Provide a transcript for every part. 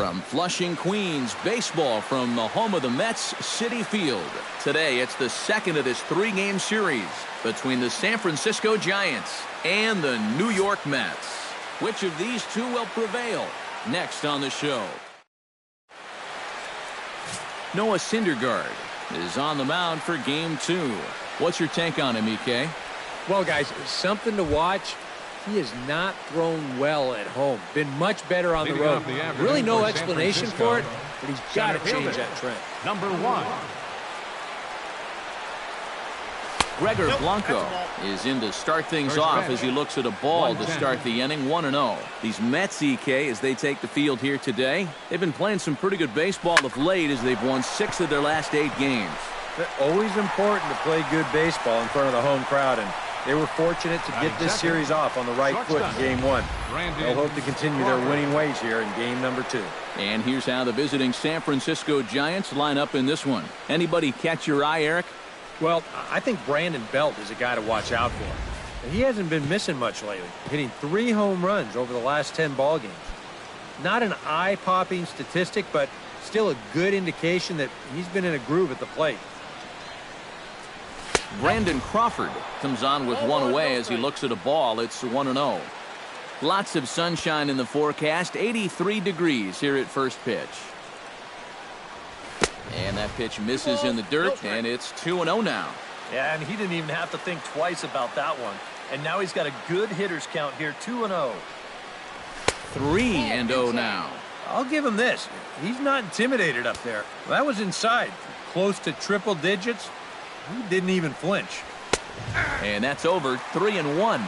From Flushing, Queens, baseball from the home of the Mets, Citi Field. Today, it's the second of this three-game series between the San Francisco Giants and the New York Mets. Which of these two will prevail? Next on the show. Noah Syndergaard is on the mound for Game 2. What's your take on him, EK? Well, guys, something to watch. He has not thrown well at home. Been much better on the road. Really no explanation for it, but he's got to change that trend. Number 1. Gregor Blanco is in to start things off as he looks at a ball to start the inning, 1-0. These Mets, EK, as they take the field here today, they've been playing some pretty good baseball of late as they've won 6 of their last 8 games. It's always important to play good baseball in front of the home crowd, and they were fortunate to get this series off on the right foot in Game 1. They'll hope to continue their winning ways here in Game number 2. And here's how the visiting San Francisco Giants line up in this one. Anybody catch your eye, Eric? Well, I think Brandon Belt is a guy to watch out for. He hasn't been missing much lately, hitting 3 home runs over the last 10 ball games. Not an eye-popping statistic, but still a good indication that he's been in a groove at the plate. Brandon Crawford comes on with one away as he looks at a ball. It's 1-0. Lots of sunshine in the forecast. 83 degrees here at first pitch. And that pitch misses in the dirt, and it's 2-0 now. Yeah, and he didn't even have to think twice about that one. And now he's got a good hitters count here, 2-0. 3-0 now. I'll give him this. He's not intimidated up there. That was inside. Close to triple digits. He didn't even flinch. And that's over. 3-1.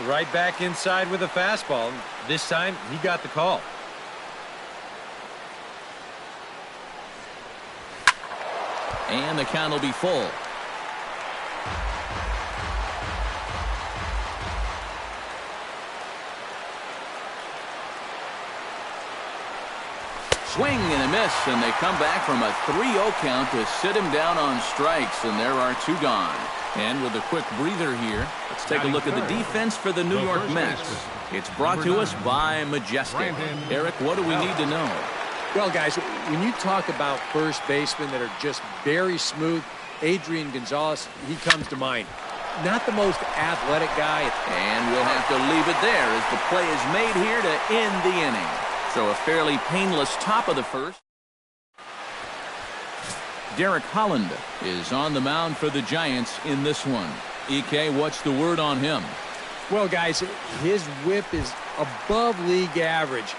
Right back inside with a fastball. This time, he got the call. And the count will be full. Swing and a miss, and they come back from a 3-0 count to sit him down on strikes, and there are 2 gone. And with a quick breather here, let's take a look at the defense for the New York Mets. It's brought to us by Majestic. Eric, what do we need to know? Well, guys, when you talk about first basemen that are just very smooth, Adrian Gonzalez, he comes to mind. Not the most athletic guy. And we'll have to leave it there as the play is made here to end the inning. So a fairly painless top of the first. Derek Holland is on the mound for the Giants in this one. EK, what's the word on him? Well, guys, his whip is above league average.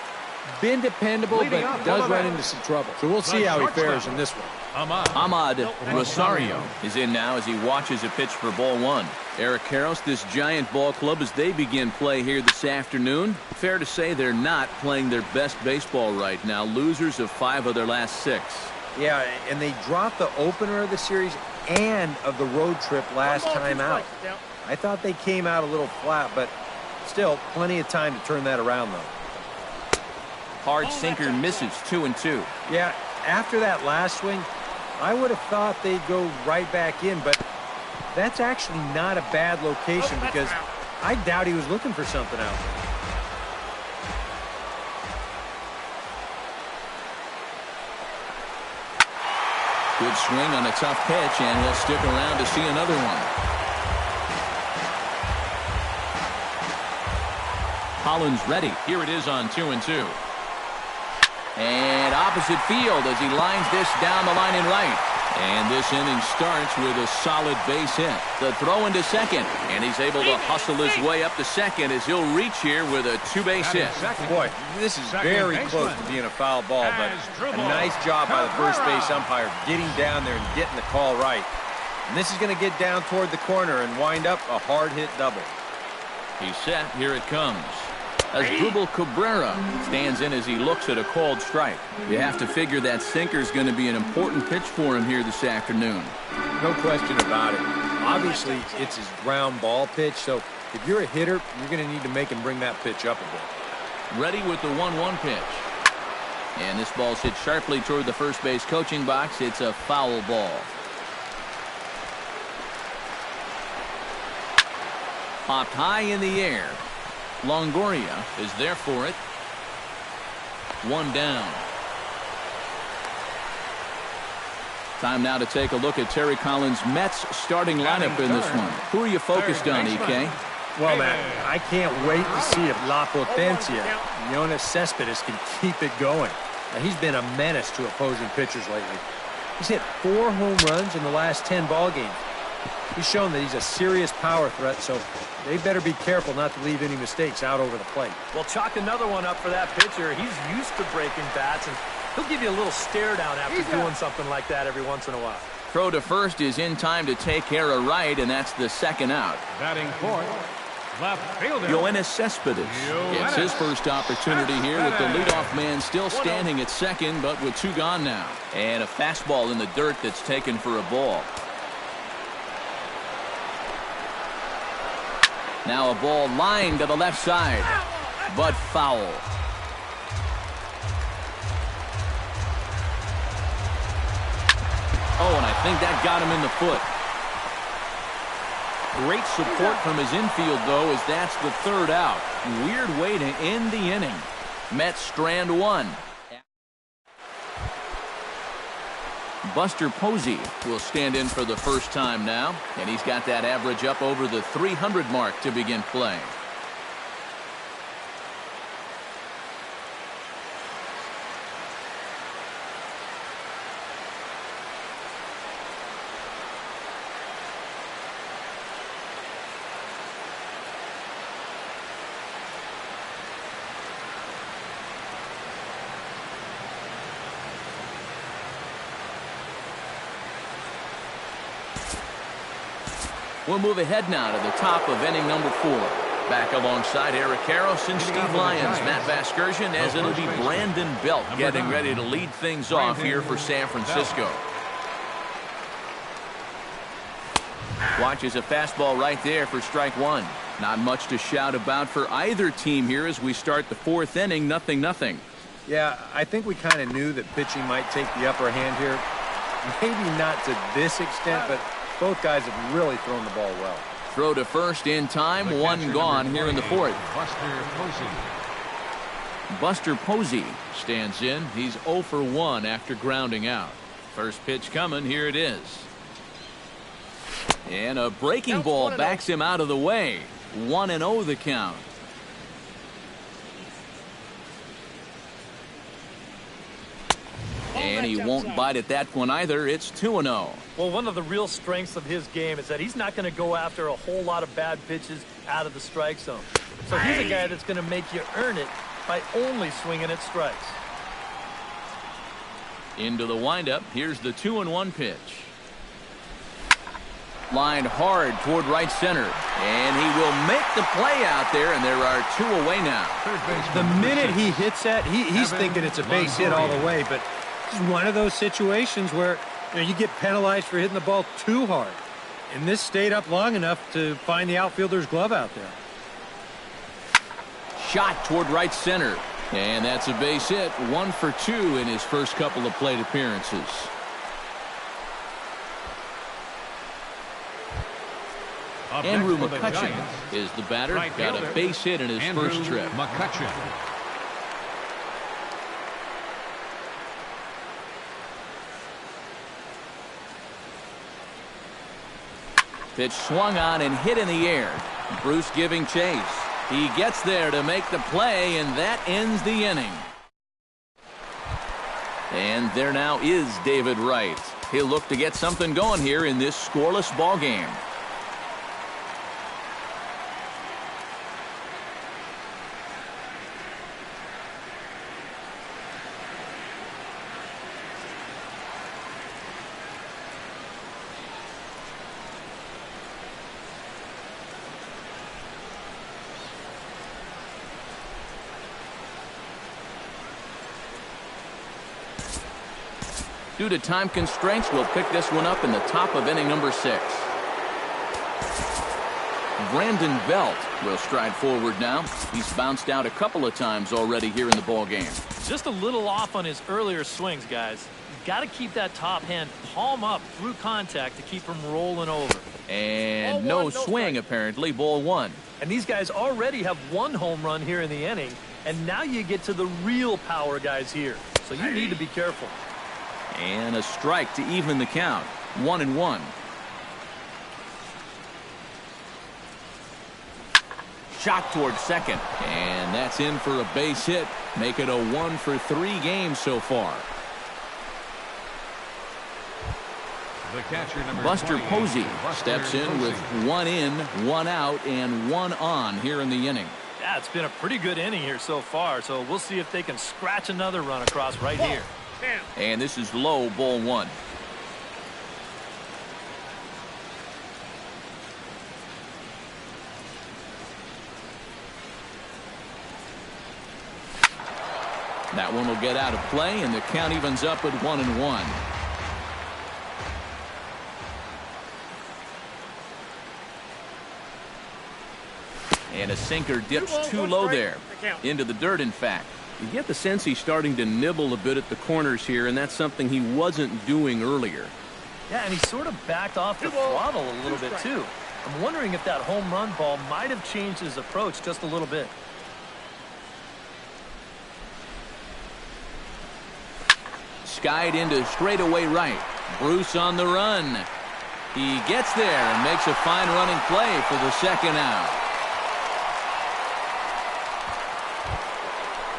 Been dependable, but does run into some trouble. So we'll see how he fares in this one. Ahmad Rosario is in now as he watches a pitch for ball 1. Eric Karros, this Giant ball club, as they begin play here this afternoon, fair to say they're not playing their best baseball right now. Losers of 5 of their last 6. Yeah, and they dropped the opener of the series and of the road trip last time out. I thought they came out a little flat, but still plenty of time to turn that around, though. Hard sinker misses, 2-2. Yeah, after that last swing, I would have thought they'd go right back in, but that's actually not a bad location because I doubt he was looking for something out there. Good swing on a tough pitch, and he'll stick around to see another one. Holland's ready. Here it is on 2-2. And opposite field as he lines this down the line in right. And this inning starts with a solid base hit. The throw into second, and he's able to hustle his way up to second as he'll reach here with a 2-base hit. Boy, this is very close to being a foul ball, but a nice job by the first base umpire getting down there and getting the call right. And this is going to get down toward the corner and wind up a hard hit double. He's set. Here it comes. Asdrubal Cabrera stands in as he looks at a called strike. You have to figure that sinker is going to be an important pitch for him here this afternoon. No question about it. Obviously, it's his ground ball pitch, so if you're a hitter, you're going to need to make him bring that pitch up a bit. Ready with the 1-1 pitch. And this ball's hit sharply toward the first base coaching box. It's a foul ball. Popped high in the air. Longoria is there for it. 1 down. Time now to take a look at Terry Collins' Mets starting lineup in this one. Who are you focused on, EK? Well, Matt, I can't wait to see if La Potencia, Yoenis Cespedes, can keep it going. Now, he's been a menace to opposing pitchers lately. He's hit 4 home runs in the last 10 ball games. He's shown that he's a serious power threat, so they better be careful not to leave any mistakes out over the plate. Well, chalk another one up for that pitcher. He's used to breaking bats, and he'll give you a little stare down after doing something like that every once in a while. Throw to first is in time to take care of right, and that's the second out. Batting fourth, left fielder Yoenis Cespedes gets his first opportunity here with the leadoff man still standing at second, but with 2 gone now. And a fastball in the dirt that's taken for a ball. Now a ball lined to the left side, but foul. Oh, and I think that got him in the foot. Great support from his infield, though, as that's the 3rd out. Weird way to end the inning. Mets strand 1. Buster Posey will stand in for the first time now, and he's got that average up over the 300 mark to begin play. We'll move ahead now to the top of inning number 4. Back alongside Eric Karros and Steve Lyons, Matt Vasgersian, as it'll be Brandon Belt getting ready to lead things off here for San Francisco. Watches a fastball right there for strike 1. Not much to shout about for either team here as we start the 4th inning, 0-0. Yeah, I think we kind of knew that pitching might take the upper hand here. Maybe not to this extent, but both guys have really thrown the ball well. Throw to first in time, 1 gone here in the 4th. Buster Posey stands in. He's 0 for 1 after grounding out. First pitch coming, here it is. And a breaking ball backs him out of the way. 1-0 the count. And he won't bite at that one either. It's 2-0. Well, one of the real strengths of his game is that he's not going to go after a whole lot of bad pitches out of the strike zone. So he's a guy that's going to make you earn it by only swinging at strikes. Into the windup. Here's the 2-1 pitch. Lined hard toward right center. And he will make the play out there, and there are 2 away now. The minute he hits that, he's thinking it's a base hit all the way, but it's one of those situations where you get penalized for hitting the ball too hard. And this stayed up long enough to find the outfielder's glove out there. Shot toward right center. And that's a base hit. 1 for 2 in his first couple of plate appearances. Andrew McCutchen is the batter. Got a base hit in his first trip. McCutchen. Pitch swung on and hit in the air. Bruce giving chase. He gets there to make the play, and that ends the inning. And there now is David Wright. He'll look to get something going here in this scoreless ball game. Due to time constraints, we'll pick this one up in the top of inning number 6. Brandon Belt will stride forward now. He's bounced out a couple of times already here in the ball game. Just a little off on his earlier swings, guys. You've got to keep that top hand palm up through contact to keep him rolling over. And no swing, apparently. Ball 1. And these guys already have 1 home run here in the inning, and now you get to the real power guys here. So you need to be careful. And a strike to even the count. 1-1. Shot towards second. And that's in for a base hit. Make it a 1 for 3 games so far. The catcher, number Buster 28, Posey Buster steps in Posey. with 1 in, 1 out, and 1 on here in the inning. Yeah, it's been a pretty good inning here so far, so we'll see if they can scratch another run across right here. And this is low, ball 1. That one will get out of play, and the count evens up at 1-1. And a sinker dips too low there. Into the dirt, in fact. You get the sense he's starting to nibble a bit at the corners here, and that's something he wasn't doing earlier. Yeah, and he sort of backed off the throttle a little bit, too. I'm wondering if that home run ball might have changed his approach just a little bit. Skied into straightaway right. Bruce on the run. He gets there and makes a fine running play for the second out.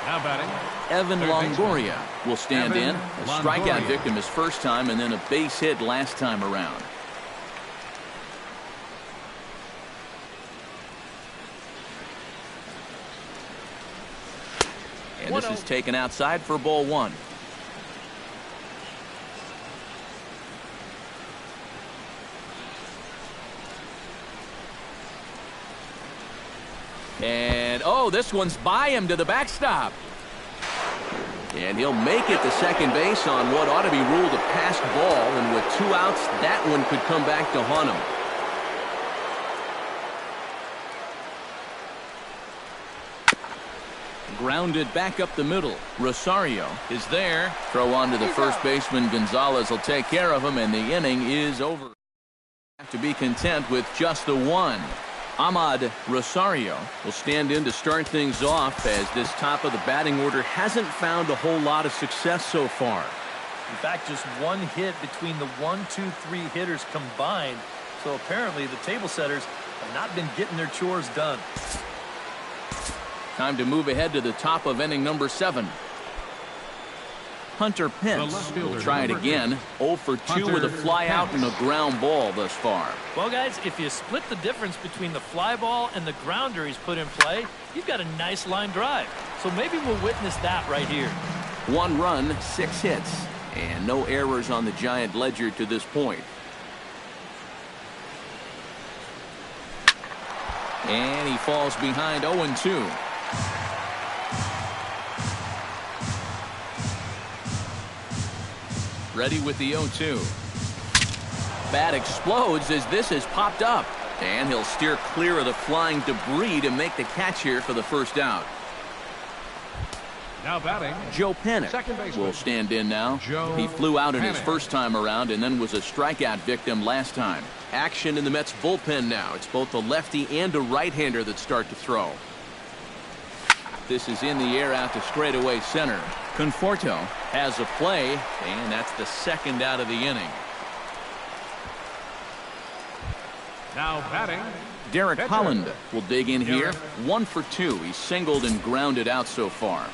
Now batting, Evan third Longoria baseman. will stand Evan in. A strikeout Longoria. victim his first time, and then a base hit last time around. And this is taken outside for ball 1. And, oh, this one's by him to the backstop. And he'll make it to second base on what ought to be ruled a passed ball. And with 2 outs, that one could come back to haunt him. Grounded back up the middle. Rosario is there. Throw on to the first baseman. Gonzalez will take care of him, and the inning is over. Have to be content with just the 1. Ahmad Rosario will stand in to start things off, as this top of the batting order hasn't found a whole lot of success so far. In fact, just 1 hit between the 1, 2, 3 hitters combined. So apparently the table setters have not been getting their chores done. Time to move ahead to the top of inning number 7. Hunter Pence will try it again. 0 for 2 with a fly out and a ground ball thus far. Well, guys, if you split the difference between the fly ball and the grounder he's put in play, you've got a nice line drive. So maybe we'll witness that right here. 1 run, 6 hits, and no errors on the Giant ledger to this point. And he falls behind 0-2. Ready with the 0-2. Bat explodes as this has popped up. And he'll steer clear of the flying debris to make the catch here for the first out. now batting, Joe Panik second baseman. will stand in now. Joe He flew out in his Panik. first time around and then was a strikeout victim last time. Action in the Mets bullpen now. It's both a lefty and a right-hander that start to throw. This is in the air out to straightaway center. Conforto has a play, and that's the second out of the inning. now batting, Derek pitcher. Holland will dig in here. Derek. 1 for 2. He's singled and grounded out so far.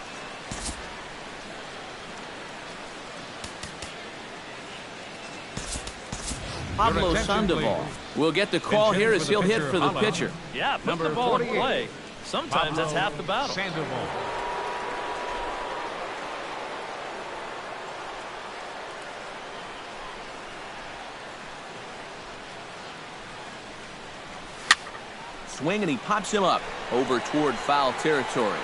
Pablo attention, Sandoval please. will get the call Attention here for as the he'll hit pitcher, for the Holland. pitcher. Yeah, put Number the ball in 48. play. Sometimes that's half the battle. Sandoval. Swing, and he pops him up over toward foul territory.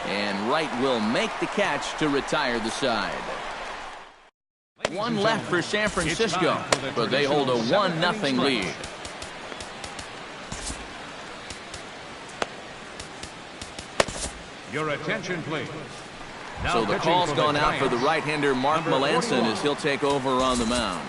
And Wright will make the catch to retire the side. 1 left for San Francisco, but they hold a 1-0 lead. Your attention, please. Now So the pitching call's for gone out for the Giants, right-hander Mark number Melancon 41. as he'll take over on the mound.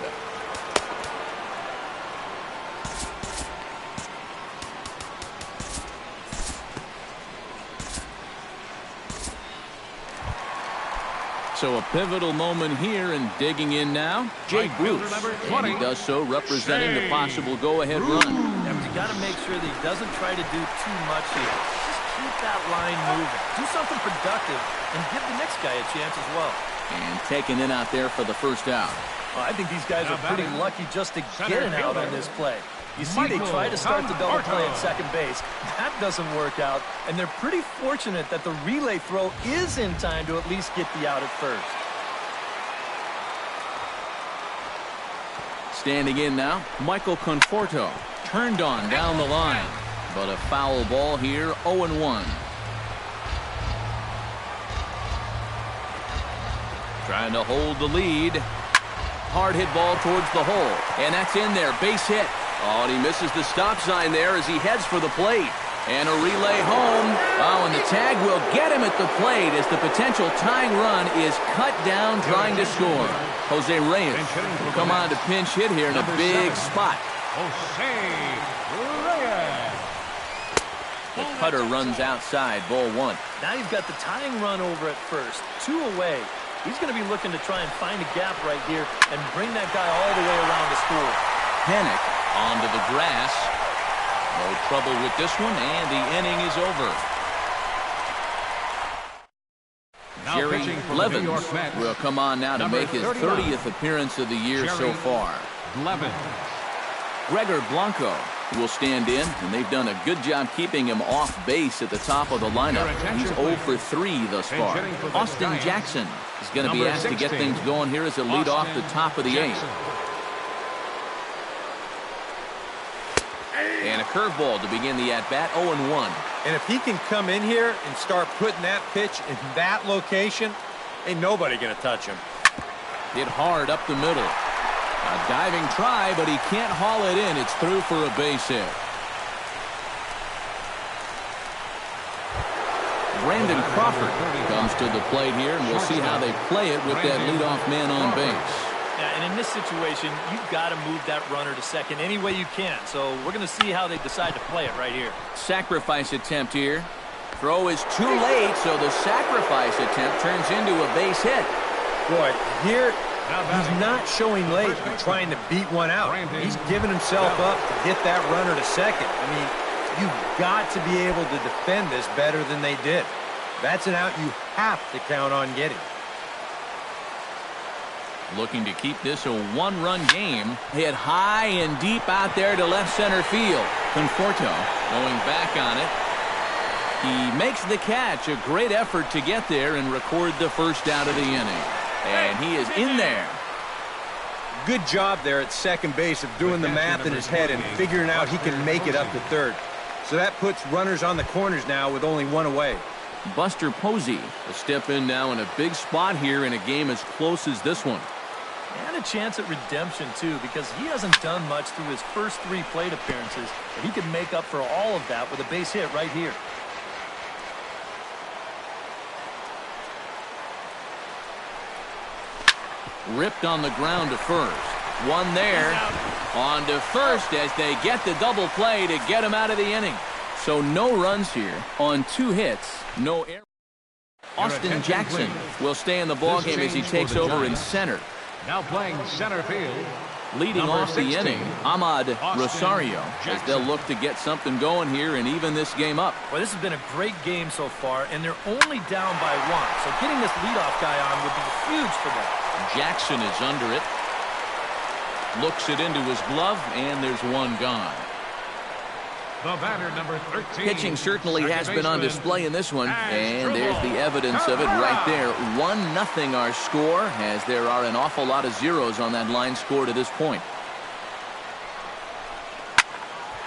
So a pivotal moment here, and digging in now, Jay Right Bruce. fielder number And he 20, does so representing the Jay possible go-ahead run. Yeah, but you got to make sure that he doesn't try to do too much here. Just keep that line moving. Do something productive and give the next guy a chance as well. And taken in out there for the first out. Well, I think these guys are pretty lucky just to Center get an out on fielder, this play. You see, they try to start the double play at second base. That doesn't work out, and they're pretty fortunate that the relay throw is in time to at least get the out at first. Standing in now, Michael Conforto. Turned on down the line. But a foul ball here, 0-1. Trying to hold the lead. Hard hit ball towards the hole. And that's in there. Base hit. Oh, and he misses the stop sign there as he heads for the plate. And a relay home. Oh, and the tag will get him at the plate as the potential tying run is cut down trying to score. Jose Reyes will come on to pinch hit here in a big spot. Jose Reyes. The cutter runs outside, ball one. Now you've got the tying run over at first. 2 away. He's going to be looking to try and find a gap right here and bring that guy all the way around the score. Panic onto the grass. No trouble with this one, and the inning is over. Now Jerry pitching for the New York Blevins Mets, will come on now to number make his 39. 30th appearance of the year so Jerry far. Blevins. Gregor Blanco will stand in, and they've done a good job keeping him off base at the top of the lineup. He's 0 for 3 thus far. Austin Giants, Jackson is going to be number asked to get 16, things going here as a lead off the top of the Jackson. 8th. And a curveball to begin the at-bat, 0-1. And if he can come in here and start putting that pitch in that location, ain't nobody going to touch him. Hit hard up the middle. A diving try, but he can't haul it in. It's through for a base hit. Brandon Crawford comes to the plate here, and we'll see how they play it with that leadoff man on base. Yeah, and in this situation, you've got to move that runner to second any way you can. So we're going to see how they decide to play it right here. Sacrifice attempt here. Throw is too late, so the sacrifice attempt turns into a base hit. Boy, here he's not showing late and trying to beat one out. He's giving himself up to get that runner to second. I mean, you've got to be able to defend this better than they did. That's an out you have to count on getting. Looking to keep this a one-run game. Hit high and deep out there to left center field. Conforto going back on it. He makes the catch. A great effort to get there and record the first out of the inning. And he is in there. Good job there at second base of doing the math in his head and figuring out he can make it up to third. So that puts runners on the corners now with only 1 away. Buster Posey will step in now in a big spot here in a game as close as this one. And a chance at redemption, too, because he hasn't done much through his first 3 plate appearances. But he can make up for all of that with a base hit right here. Ripped on the ground to first. One there. On to first as they get the double play to get him out of the inning. So no runs here on 2 hits. No error. Austin Jackson will stay in the ballgame as he takes over in center. Now playing center field. Leading number off the 16, inning, Ahmad Austin Rosario, as Jackson. they'll look to get something going here and even this game up. Well, this has been a great game so far, and they're only down by 1. So getting this leadoff guy on would be huge for them. Jackson is under it. Looks it into his glove, and there's one gone. The batter, number 13. Pitching certainly has been on baseman, display in this one, and Asdrubal. there's the evidence of it right there. 1-0 our score, as there are an awful lot of zeros on that line score to this point.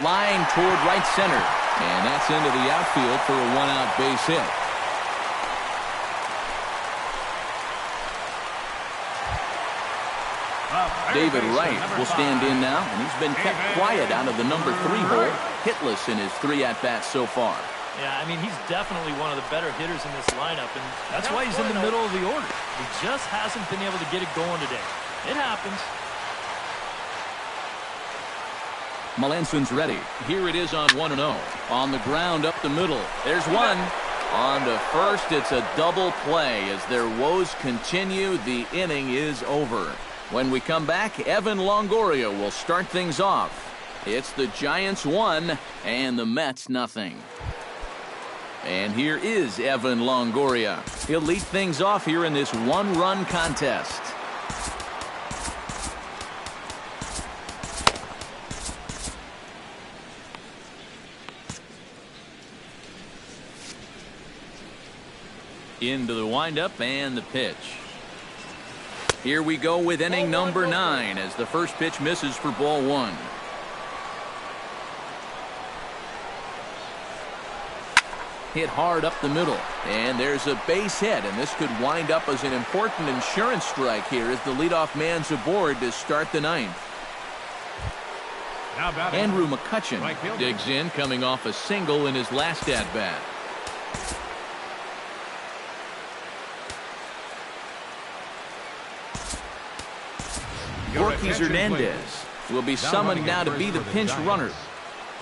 Line toward right center, and that's into the outfield for a 1-out base hit. David Wright will stand in now, and he's been kept quiet out of the number 3 hole, hitless in his 3 at-bats so far. Yeah, I mean, he's definitely one of the better hitters in this lineup, and that's why he's in the middle of the order. He just hasn't been able to get it going today. It happens. Melanson's ready. Here it is on 1-0. On the ground up the middle. There's one. On to first, it's a double play. As their woes continue, the inning is over. When we come back, Evan Longoria will start things off. It's the Giants 1 and the Mets nothing. And here is Evan Longoria. He'll lead things off here in this one-run contest. Into the windup and the pitch. Here we go with inning number 9 as the first pitch misses for ball 1. Hit hard up the middle, and there's a base hit, and this could wind up as an important insurance strike here as the leadoff man's aboard to start the 9th. Andrew McCutchen digs in, coming off a single in his last at-bat. Yorkie Hernandez will be summoned now to be the pinch runner.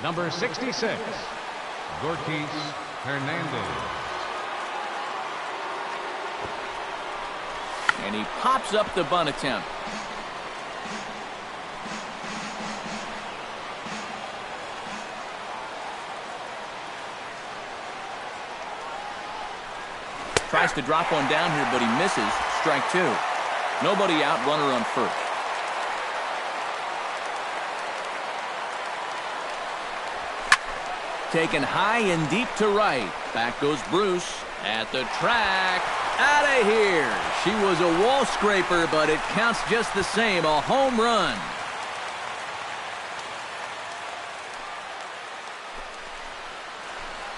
Number 66, Yorkie Hernandez. And he pops up the bunt attempt. Tries to drop one down here, but he misses. Strike 2. Nobody out, runner on first. Taken high and deep to right. Back goes Bruce at the track. Out of here. She was a wall scraper, but it counts just the same. A home run.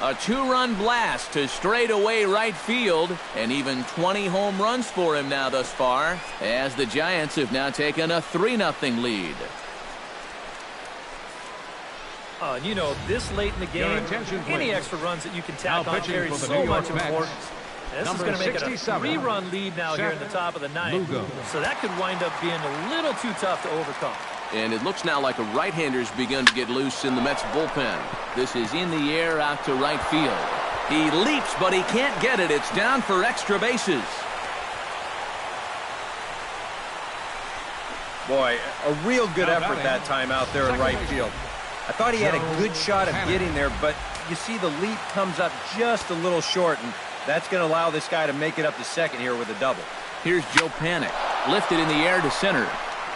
A 2-run blast to straightaway right field, and even 20 home runs for him now thus far, as the Giants have now taken a 3-0 lead. You know, this late in the game, any extra runs that you can tack on carries so much importance. And this is going to make it a 3-run lead now here in the top of the 9th. So that could wind up being a little too tough to overcome. And it looks now like a right-hander's begun to get loose in the Mets bullpen. This is in the air out to right field. He leaps, but he can't get it. It's down for extra bases. Boy, a real good effort that time out there in right field. I thought he had a good shot of getting there, but you see the leap comes up just a little short, and that's going to allow this guy to make it up to second here with a double. Here's Joe Panik. Lifted in the air to center.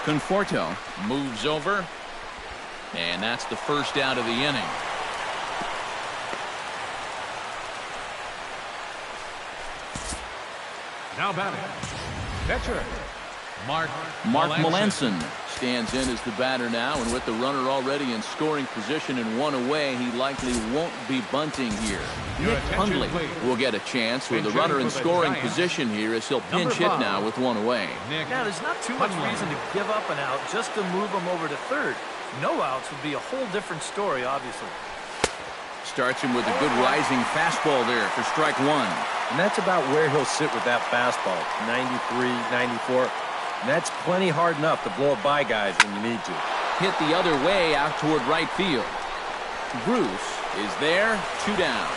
Conforto moves over, and that's the first out of the inning. Now batting, pitcher Mark Melanson stands in as the batter now, and with the runner already in scoring position and one away, he likely won't be bunting here. Nick Hundley will get a chance with the runner in scoring position here as he'll pinch hit now with one away. Now, there's not too much reason to give up an out just to move him over to third. No outs would be a whole different story, obviously. Starts him with a good rising fastball there for strike 1. And that's about where he'll sit with that fastball, 93, 94. And that's plenty hard enough to blow it by guys when you need to. Hit the other way out toward right field. Bruce is there, 2 down.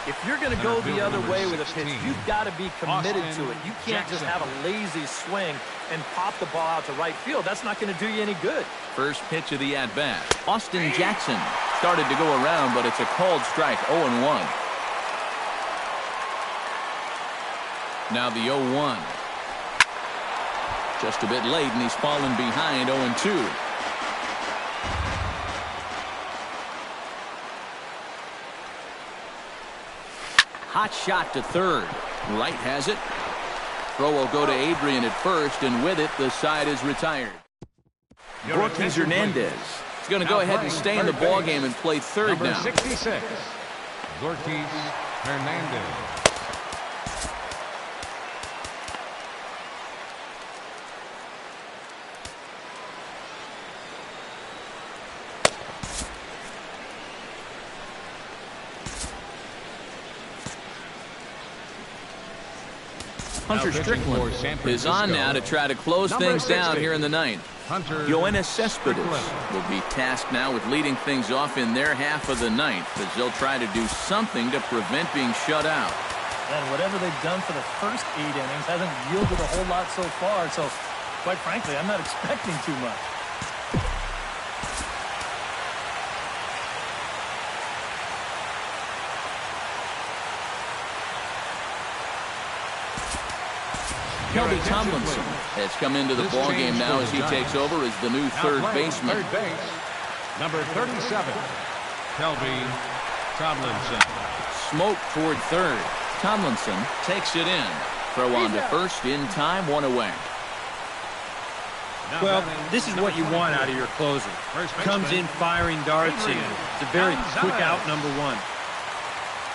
If you're going to go the other way with a pitch, you've got to be committed to it. You can't just have a lazy swing and pop the ball out to right field. That's not going to do you any good. First pitch of the at-bat. Austin Jackson started to go around, but it's a called strike, 0-1. Now the 0-1. Just a bit late, and he's fallen behind 0-2. Hot shot to third. Wright has it. Throw will go to Adrian at first, and with it, the side is retired. Yorkie Hernandez is going to go ahead and stay in the ballgame and play third now. Number 66, Yorkie Hernandez. Hunter Strickland is on now to try to close things down here in the 9th. Yoenis Cespedes will be tasked now with leading things off in their half of the ninth, as they'll try to do something to prevent being shut out. And whatever they've done for the first 8 innings hasn't yielded a whole lot so far, so quite frankly, I'm not expecting too much. Kelby Tomlinson has come into the ballgame now as he takes over as the new third baseman. Third base, number 37, Kelby Tomlinson. Smoke toward third. Tomlinson takes it in. Throw on to first in time, 1 away. Well, this is what you want out of your closer. Comes in firing darts, and it's a very quick out number 1.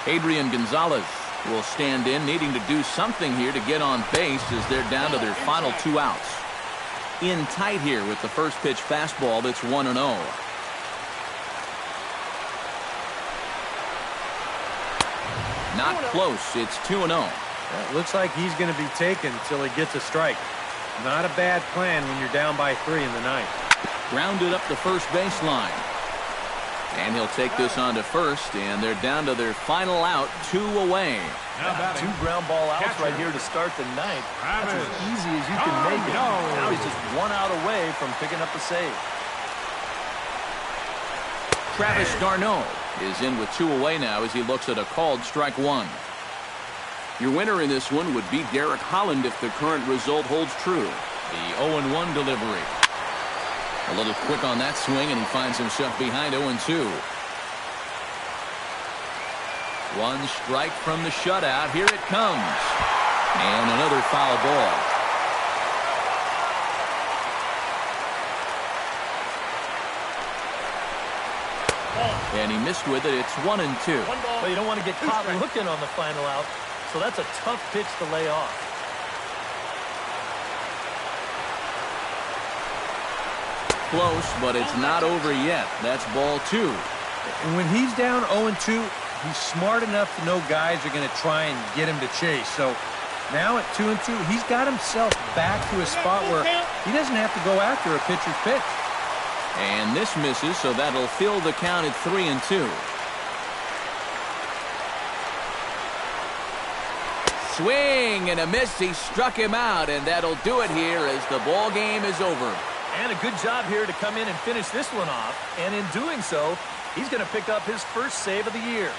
Adrian Gonzalez will stand in, needing to do something here to get on base as they're down to their final 2 outs. In tight here with the first pitch fastball that's 1-0. Not close. It's 2-0. It looks like he's going to be taken until he gets a strike. Not a bad plan when you're down by 3 in the ninth. Grounded up the first baseline. And he'll take this on to first, and they're down to their final out, 2 away. 2 ground ball outs right here to start the ninth. That's as easy as you can make it. Now he's just 1 out away from picking up the save. Travis d'Arnaud is in with 2 away now as he looks at a called strike 1. Your winner in this one would be Derek Holland if the current result holds true. The 0-1 delivery. A little quick on that swing, and he finds himself behind 0-2. 1 strike from the shutout. Here it comes. And another foul ball. And he missed with it. It's 1-2. Well, you don't want to get caught looking on the final out, so that's a tough pitch to lay off. Close, but it's not over yet. That's ball 2. And when he's down 0-2, he's smart enough to know guys are going to try and get him to chase. So now at 2-2, he's got himself back to a spot where he doesn't have to go after a pitcher's pitch. And this misses, so that'll fill the count at 3-2. Swing and a miss. He struck him out, and that'll do it here as the ball game is over. And a good job here to come in and finish this one off. And in doing so, he's going to pick up his first save of the year.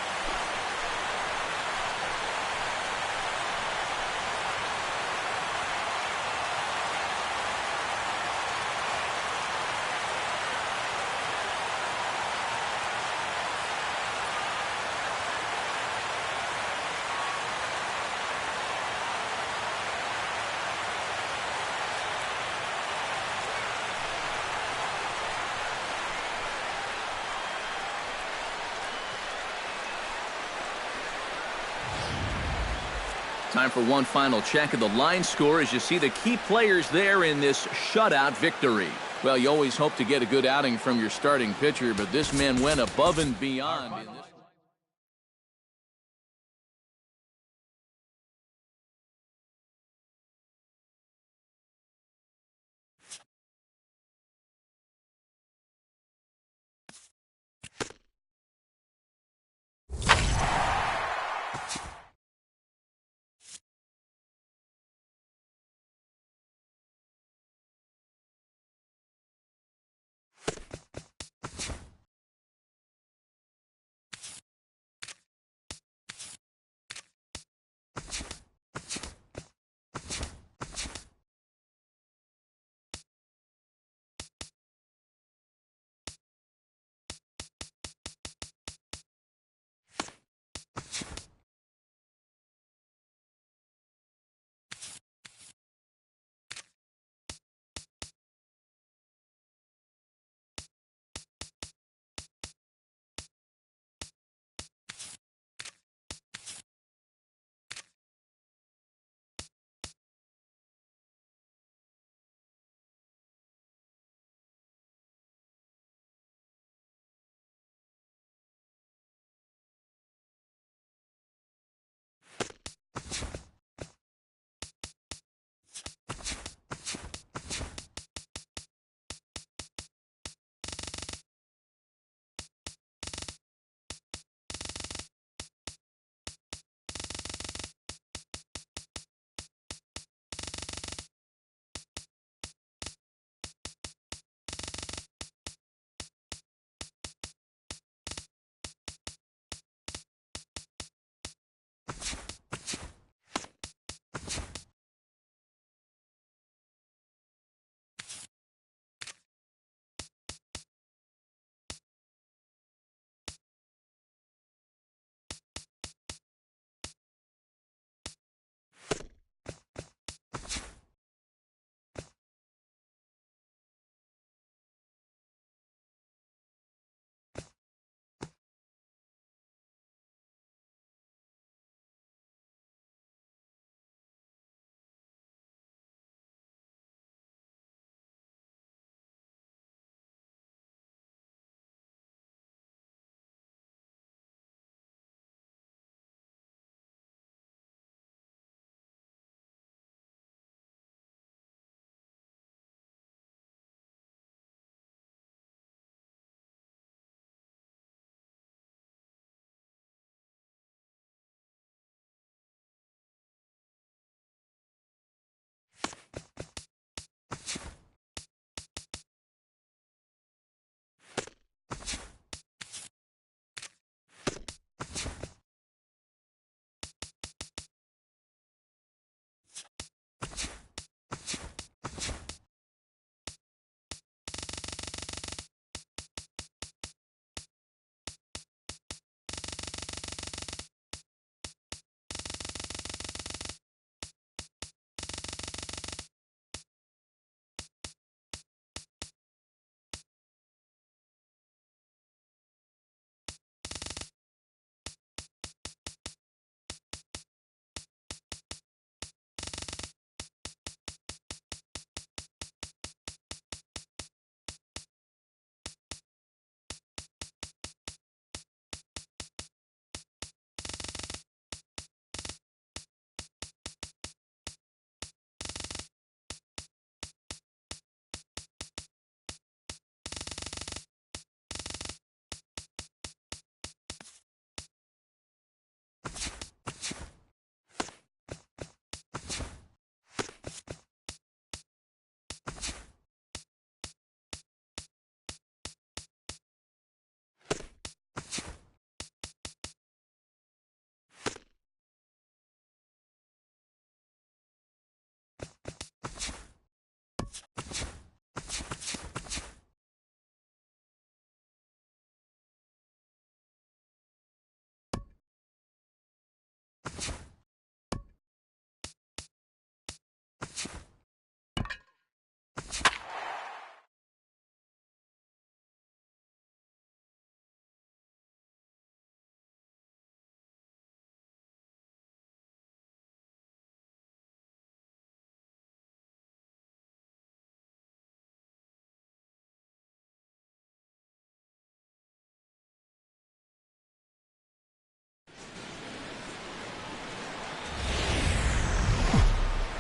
Time for one final check of the line score as you see the key players there in this shutout victory. Well, you always hope to get a good outing from your starting pitcher, but this man went above and beyond in this.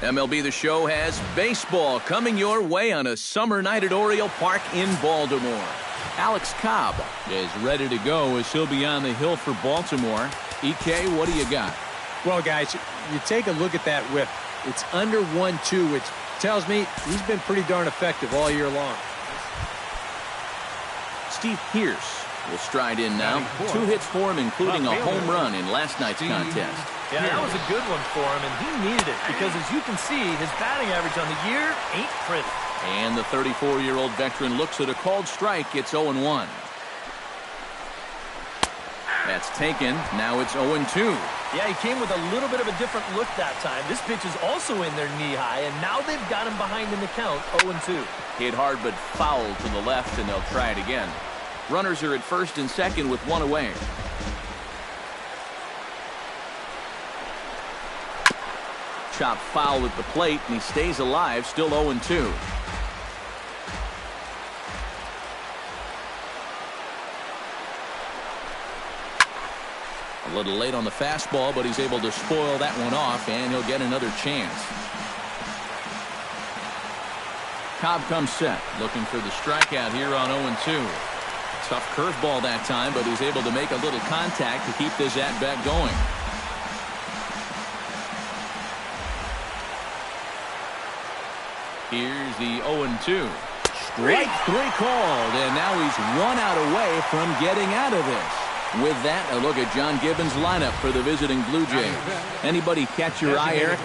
MLB The Show has baseball coming your way on a summer night at Oriole Park in Baltimore. Alex Cobb is ready to go as he'll be on the hill for Baltimore. EK, what do you got? Well, guys, you take a look at that whip. It's under 1-2, which tells me he's been pretty darn effective all year long. Steve Pearce will stride in now. 2 hits for him, including a home run in last night's contest. Yeah, that was a good one for him, and he needed it because, as you can see, his batting average on the year ain't pretty. And the 34-year-old veteran looks at a called strike. It's 0-1. That's taken. Now it's 0-2. Yeah, he came with a little bit of a different look that time. This pitch is also in their knee-high, and now they've got him behind in the count, 0-2. Hit hard but foul to the left, and they'll try it again. Runners are at first and second with 1 away. Chop foul at the plate, and he stays alive, still 0-2. A little late on the fastball, but he's able to spoil that one off, and he'll get another chance. Cobb comes set, looking for the strikeout here on 0-2. Tough curveball that time, but he's able to make a little contact to keep this at-bat going. Here's the 0-2. Strike 3 called, and now he's 1 out away from getting out of this. With that, a look at John Gibbons' lineup for the visiting Blue Jays. Anybody catch your eye, Eric?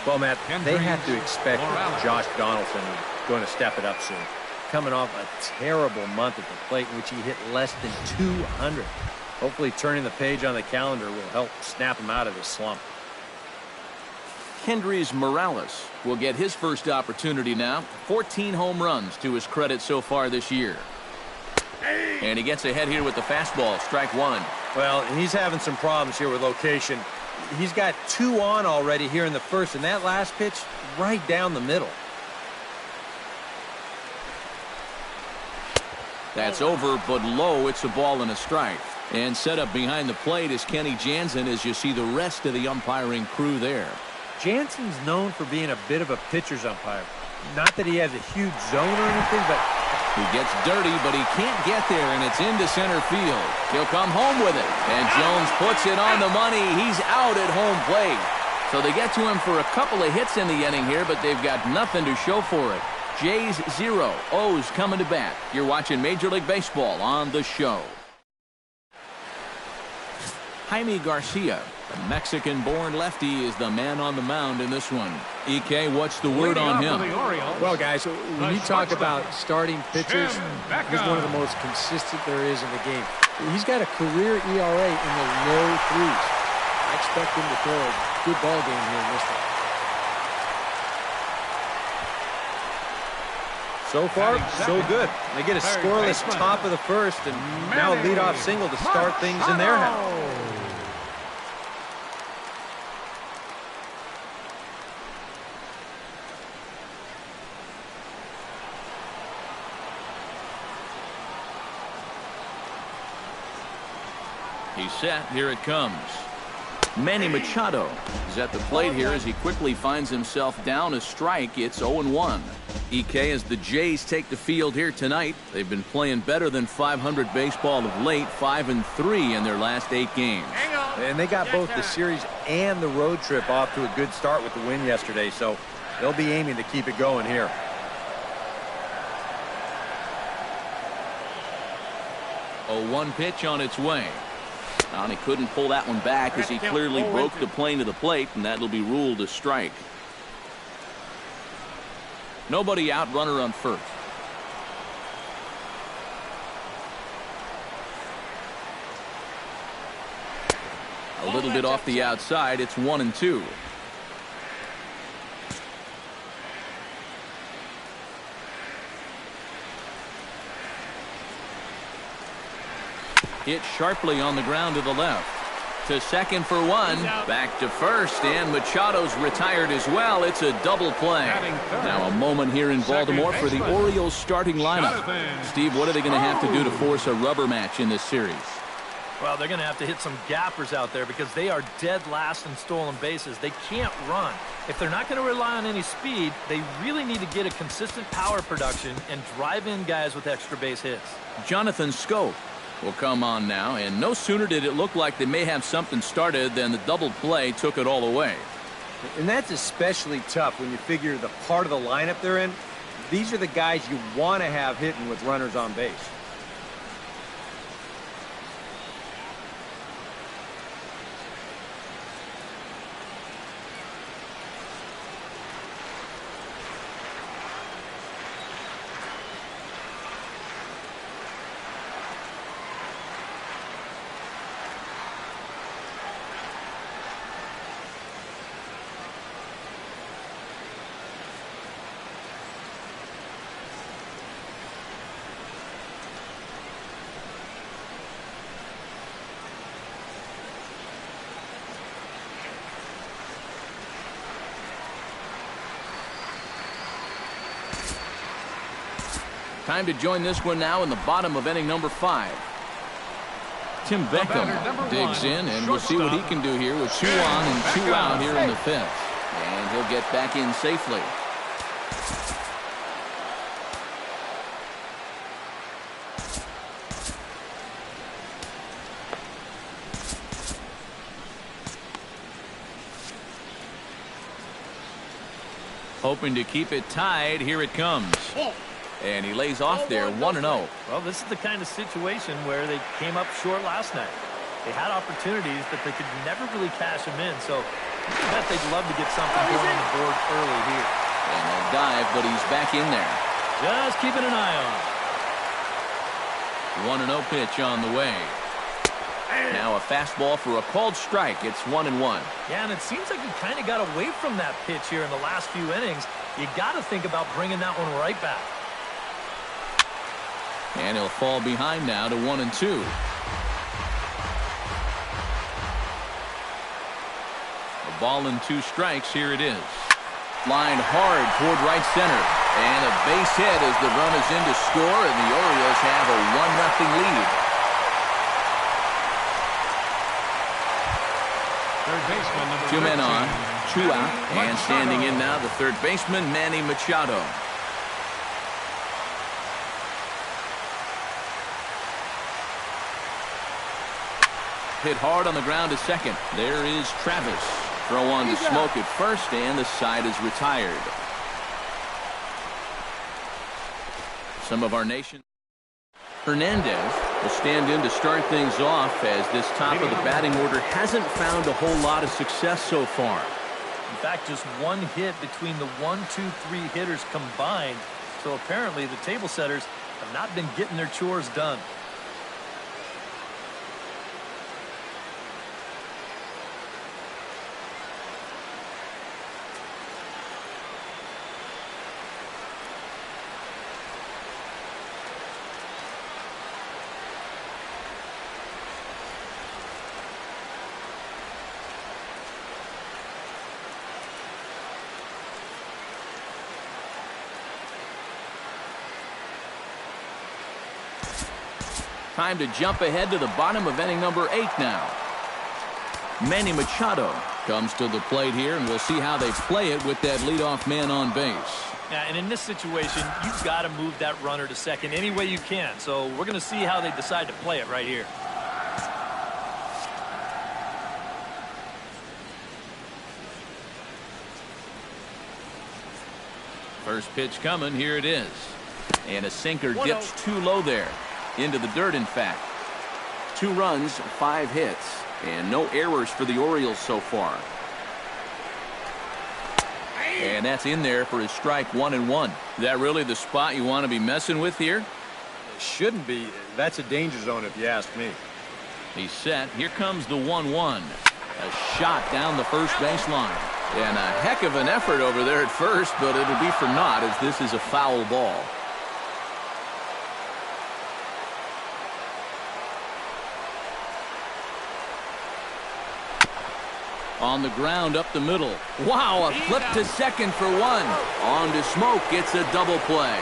Well, Matt, they have to expect that Josh Donaldson is going to step it up soon. Coming off a terrible month at the plate in which he hit less than 200. Hopefully turning the page on the calendar will help snap him out of this slump. Kendrys Morales will get his first opportunity now. 14 home runs to his credit so far this year. And he gets ahead here with the fastball, strike 1. Well, he's having some problems here with location. He's got 2 on already here in the first, and that last pitch right down the middle. That's over, but low. It's a ball and a strike. And set up behind the plate is Kenny Jansen as you see the rest of the umpiring crew there. Jansen's known for being a bit of a pitcher's umpire. Not that he has a huge zone or anything, but he gets dirty, but he can't get there, and it's into center field. He'll come home with it, and Jones puts it on the money. He's out at home plate. So they get to him for a couple of hits in the inning here, but they've got nothing to show for it. Jays 0, O's coming to bat. You're watching Major League Baseball on The Show. Jaime Garcia, the Mexican-born lefty, is the man on the mound in this one. EK, what's the word on him? Well, guys, when you talk about starting pitchers, he's one of the most consistent there is in the game. He's got a career ERA in the low 3s. I expect him to throw a good ball game here in this one. So far, so good. They get a scoreless top of the first, and now a leadoff single to start things in their half. He's set. Here it comes. Manny Machado is at the plate here as he quickly finds himself down a strike. It's 0-1. EK, as the Jays take the field here tonight, they've been playing better than 500 baseball of late, 5-3 in their last 8 games. And they got both the series and the road trip off to a good start with the win yesterday, so they'll be aiming to keep it going here. A 1 pitch on its way. And he couldn't pull that one back as he clearly broke the plane to the plate, and that'll be ruled a strike. Nobody out, runner on first. A little bit off the outside. It's 1-2. Hit sharply on the ground to the left. To second for 1. Back to first, and Machado's retired as well. It's a double play. Now a moment here in Baltimore for the Orioles starting lineup. Steve, what are they going to have to do to force a rubber match in this series? Well, they're going to have to hit some gappers out there because they are dead last in stolen bases. They can't run. If they're not going to rely on any speed, they really need to get a consistent power production and drive in guys with extra base hits. Jonathan Scope will come on now, and no sooner did it look like they may have something started than the double play took it all away. And that's especially tough when you figure the part of the lineup they're in. These are the guys you want to have hitting with runners on base. Time to join this one now in the bottom of inning number 5. Tim Beckham digs in, and we'll see what he can do here with 2 on and 2 out here in the 5th. And he'll get back in safely. Hoping to keep it tied. Here it comes. And he lays off there 1-0. Well, this is the kind of situation where they came up short last night. They had opportunities, but they could never really cash them in. So I bet they'd love to get something going on the board early here. And a dive, but he's back in there. Just keeping an eye on him. 1-0 pitch on the way. Now a fastball for a called strike. It's 1-1. Yeah, and it seems like he kind of got away from that pitch here in the last few innings. You got to think about bringing that one right back. And he'll fall behind now to 1-2. A ball and 2 strikes. Here it is. Lined hard toward right center. And a base hit as the run is in to score, and the Orioles have a 1-0 lead. Third baseman, number 2 men on, 2 out, and Machado. standing in now the third baseman, Manny Machado. Hit hard on the ground to second. There is Travis. Throw on to Smoke at first, and the side is retired. Some of our nation. Hernandez will stand in to start things off, as this top of the batting order hasn't found a whole lot of success so far. In fact, just 1 hit between the 1, 2, 3 hitters combined. So apparently the table setters have not been getting their chores done. Time to jump ahead to the bottom of inning number 8 now. Manny Machado comes to the plate here, and we'll see how they play it with that leadoff man on base. Yeah, and in this situation, you've got to move that runner to second any way you can. So we're going to see how they decide to play it right here. First pitch coming. Here it is. And a sinker dips too low there. Into the dirt, in fact. 2 runs, 5 hits, and no errors for the Orioles so far. And that's in there for his strike 1-1. Is that really the spot you want to be messing with here? It shouldn't be. That's a danger zone if you ask me. He's set. Here comes the 1-1. A shot down the first baseline. And a heck of an effort over there at first, but it'll be for naught as this is a foul ball. On the ground up the middle. Wow, a flip to second for 1. On to Smoke. It's a double play.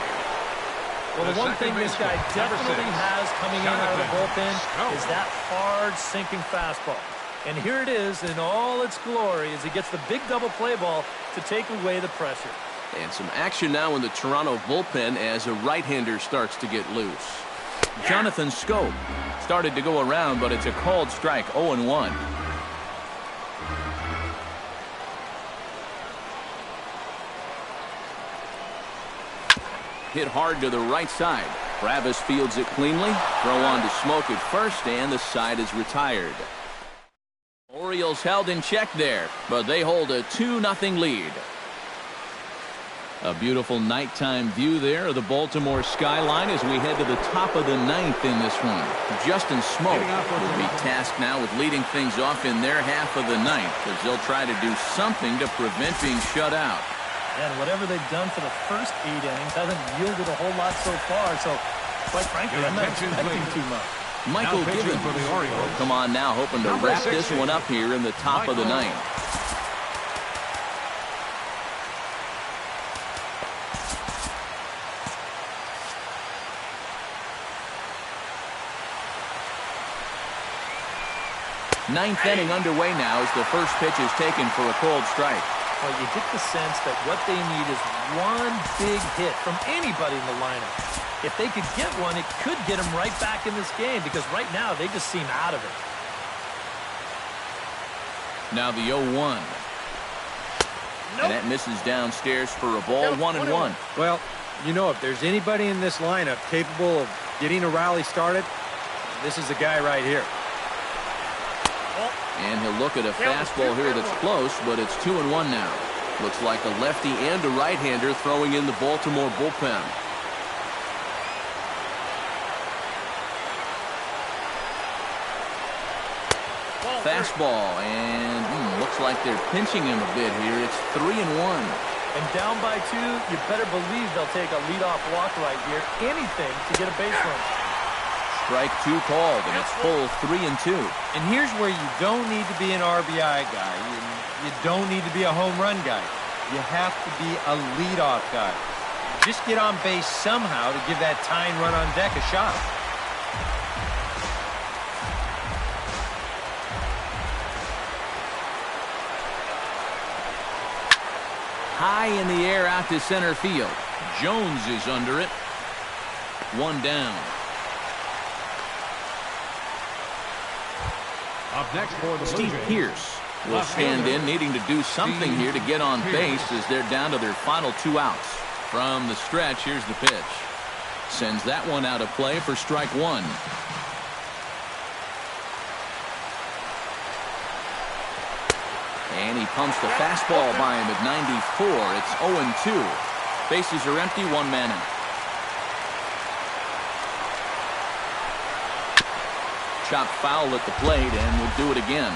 Well, the one thing this guy definitely has coming in out of the bullpen is that hard sinking fastball. And here it is in all its glory as he gets the big double play ball to take away the pressure. And some action now in the Toronto bullpen as a right-hander starts to get loose. Jonathan Scope started to go around, but it's a called strike, 0-1. Hit hard to the right side. Travis fields it cleanly. Throw on to Smoke at first, and the side is retired. Orioles held in check there, but they hold a 2-0 lead. A beautiful nighttime view there of the Baltimore skyline as we head to the top of the ninth in this one. Justin Smoke will be tasked now with leading things off in their half of the ninth as they'll try to do something to prevent being shut out. And whatever they've done for the first 8 innings hasn't yielded a whole lot so far, so quite frankly, I'm not expecting too much. Michael Gibbons will come on now, hoping to wrap this one up here in the top of the ninth. Ninth inning underway now as the first pitch is taken for a cold strike. Well, you get the sense that what they need is one big hit from anybody in the lineup. If they could get one, it could get them right back in this game because right now they just seem out of it. Now the 0-1. Nope. And that misses downstairs for a ball, 1-1. Well, you know, if there's anybody in this lineup capable of getting a rally started, this is the guy right here. And he'll look at a fastball here that's close, but it's 2-1 now. Looks like a lefty and a right-hander throwing in the Baltimore bullpen. Fastball, and looks like they're pinching him a bit here. It's 3-1. And down by 2, you better believe they'll take a leadoff walk right here. Anything to get a base run. Strike 2 called, and it's full 3-2. And here's where you don't need to be an RBI guy. You don't need to be a home run guy. You have to be a leadoff guy. Just get on base somehow to give that tying run on deck a shot. High in the air out to center field. Jones is under it. 1 down. Up next for the Steve Pearce will stand in, needing to do something here to get on base as they're down to their final 2 outs. From the stretch, here's the pitch. Sends that one out of play for strike 1. And he pumps the fastball by him at 94. It's 0-2. Bases are empty, 1 man out. Chopped foul at the plate, and we'll do it again.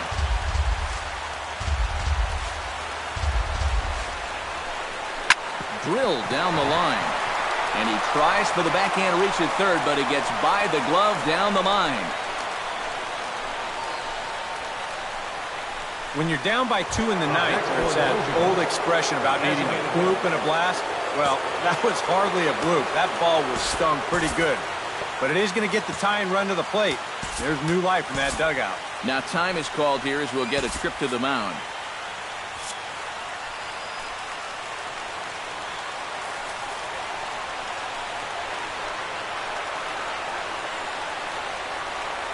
Drilled down the line. And he tries for the backhand reach at third, but he gets by the glove down the line. When you're down by 2 in the ninth, there's that old expression about needing a bloop and a blast. Well, that was hardly a bloop. That ball was stung pretty good. But it is going to get the tying run to the plate. There's new life in that dugout. Now time is called here as we'll get a trip to the mound.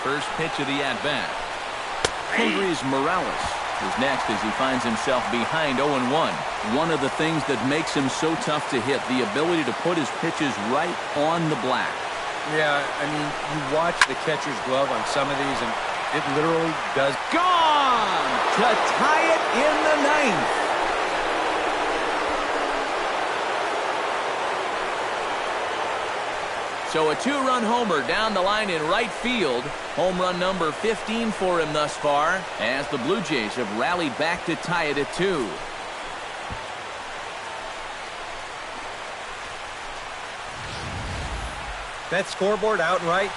First pitch of the at-bat. Kendrys Morales is next as he finds himself behind 0-1. One of the things that makes him so tough to hit, the ability to put his pitches right on the black. Yeah, I mean, you watch the catcher's glove on some of these, and it literally does. Gone to tie it in the ninth. So a 2-run homer down the line in right field. Home run number 15 for him thus far, as the Blue Jays have rallied back to tie it at 2. That scoreboard out and right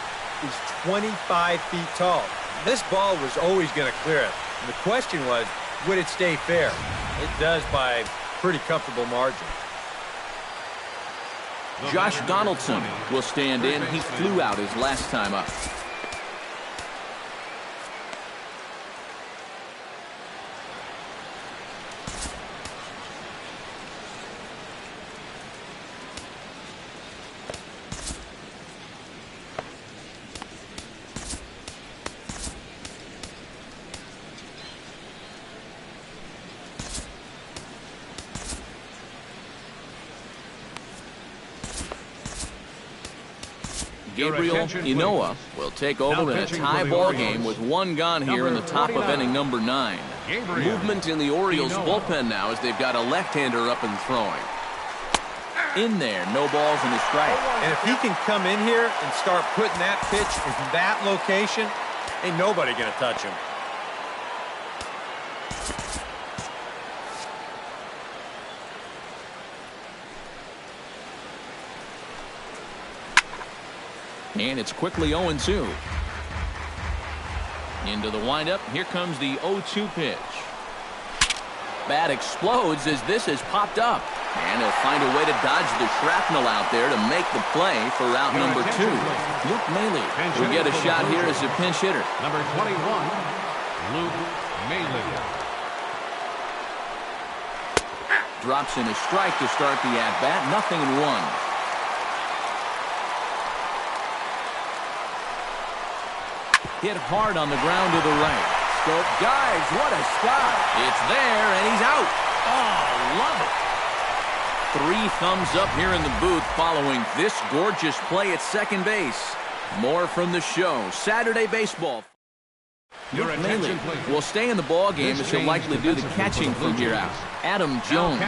is 25 feet tall. This ball was always going to clear it. And the question was, would it stay fair? It does by pretty comfortable margin. Josh Donaldson will stand in. He flew out his last time up. Gabriel Inoa will take over in a tie ball game with one gone here in the top of inning number 9. Movement in the Orioles bullpen now as they've got a left-hander up and throwing. In there, no balls and a strike. And if he can come in here and start putting that pitch in that location, ain't nobody going to touch him. And it's quickly 0-2. Into the windup. Here comes the 0-2 pitch. Bat explodes as this has popped up. And he'll find a way to dodge the shrapnel out there to make the play for route number 2. Luke Maile will get a shot here as a pinch hitter. Number 21, Luke Maile. Drops in a strike to start the at-bat. 0-1. Hit hard on the ground to the right. Scope, guys, what a spot. It's there, and he's out. Oh, love it. 3 thumbs up here in the booth following this gorgeous play at second base. More from the show. Saturday baseball. Luke Maile will stay in the ball game as he'll likely do the catching from here out. Adam Jones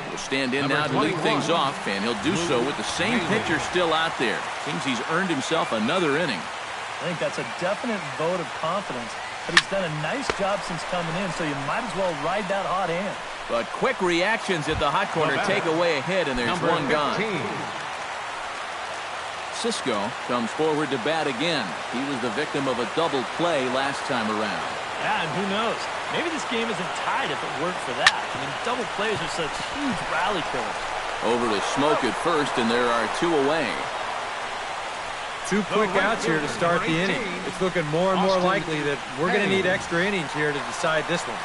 will stand in now to lead things off, and he'll do so with the same pitcher still out there. Seems he's earned himself another inning. I think that's a definite vote of confidence, but he's done a nice job since coming in, so you might as well ride that hot hand. But quick reactions at the hot corner take away a hit, and there's one gone. Cisco comes forward to bat again. He was the victim of a double play last time around. Yeah, and who knows? Maybe this game isn't tied if it weren't for that. I mean, double plays are such huge rally killers. Over to Smoke at first, and there are 2 away. 2 quick outs here to start the inning. It's looking more and more likely that we're going to need extra innings here to decide this one.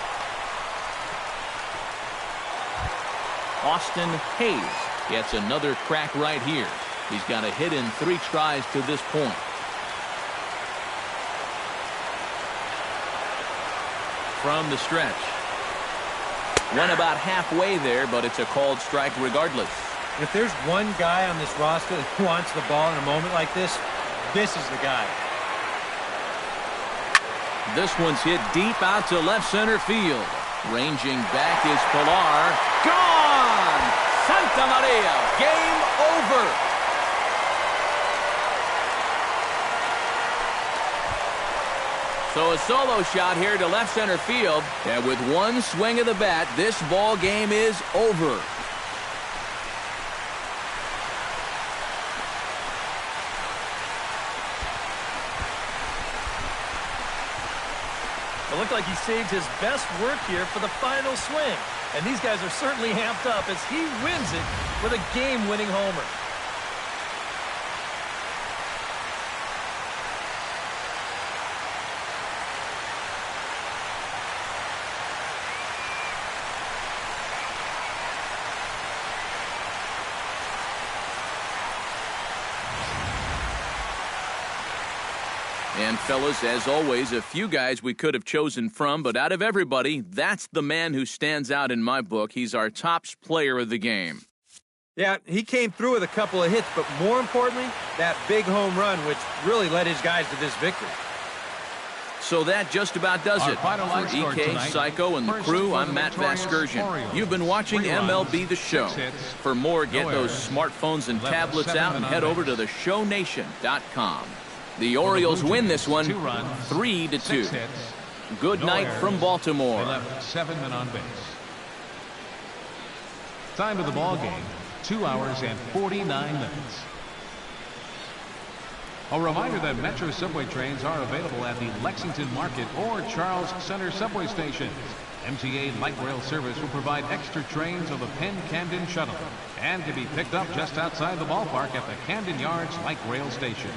Austin Hayes gets another crack right here. He's got a hit in 3 tries to this point. From the stretch. Went about halfway there, but it's a called strike regardless. If there's one guy on this roster that wants the ball in a moment like this, this is the guy. This one's hit deep out to left center field. Ranging back is Pilar. Gone! Santa Maria! Game over! So a solo shot here to left center field. And with one swing of the bat, this ball game is over. It looked like he saved his best work here for the final swing. And these guys are certainly amped up as he wins it with a game-winning homer. And fellas, as always, a few guys we could have chosen from, but out of everybody, that's the man who stands out in my book. He's our top player of the game. Yeah, he came through with a couple of hits, but more importantly, that big home run, which really led his guys to this victory. So that just about does it. For EK, Psycho, and the crew, I'm Matt Vasgersian. You've been watching MLB The Show. For more, get those smartphones and tablets out and head over to theshownation.com. The Orioles win this one 3-2. Good night from Baltimore. They left 7 men on base. Time of the ball game, 2 hours and 49 minutes. A reminder that Metro subway trains are available at the Lexington Market or Charles Center subway stations. MTA Light Rail service will provide extra trains on the Penn Camden Shuttle and can be picked up just outside the ballpark at the Camden Yards Light Rail Station.